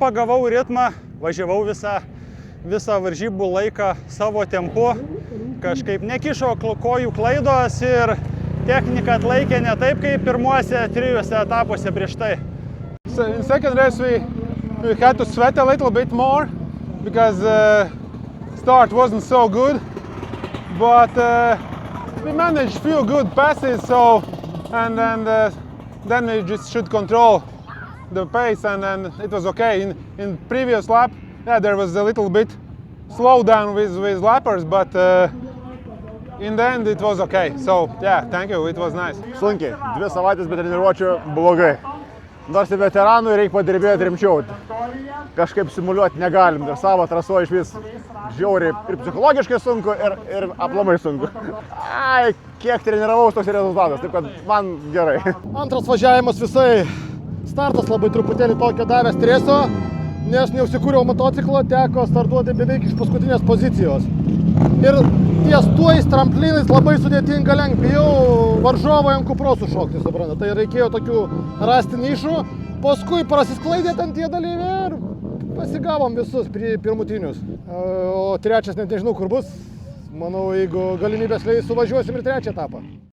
pagavau ritmą, važiavau visą varžybų laiką savo tempu, kažkaip nekišo kojų klaidos ir technika atlaikė ne taip, kaip pirmuose 3 etapuose prieš tai. So in second race we had to sweat a little bit more because start wasn't so good, but we managed few good passes, so and then we just should control the pace and it was okay. In previous lap, yeah, there was a little bit slowdown with lappers, but in the end it was okay. So yeah, thank you, it was nice. Sunkiai, 2 savaitės be treniruočių blogai. Nors ir veteranui reikia padirbėti rimčiau. Kažkaip simuliuoti negalim, dar savo trasoje iš vis žiauriai ir psichologiškai sunku, ir aplamai sunku. Ai, kiek treniravaus toks rezultatas, taip kad man gerai. Antras važiavimas visai, startas labai truputėlį tokio davė streso, nes neužsikūriau motociklo, teko startuoti beveik iš paskutinės pozicijos. Ir ties tuos tramplinais labai sudėtinga lenkt, bijau varžovą ant kupros sušokti, suprantate. Tai reikėjo tokių rasti nišų, paskui prasisklaidė ten tie dalyviai ir pasigavom visus pirmutinius. O trečias net nežinau kur bus, manau, jeigu galimybės leis, suvažiuosim ir trečią etapą.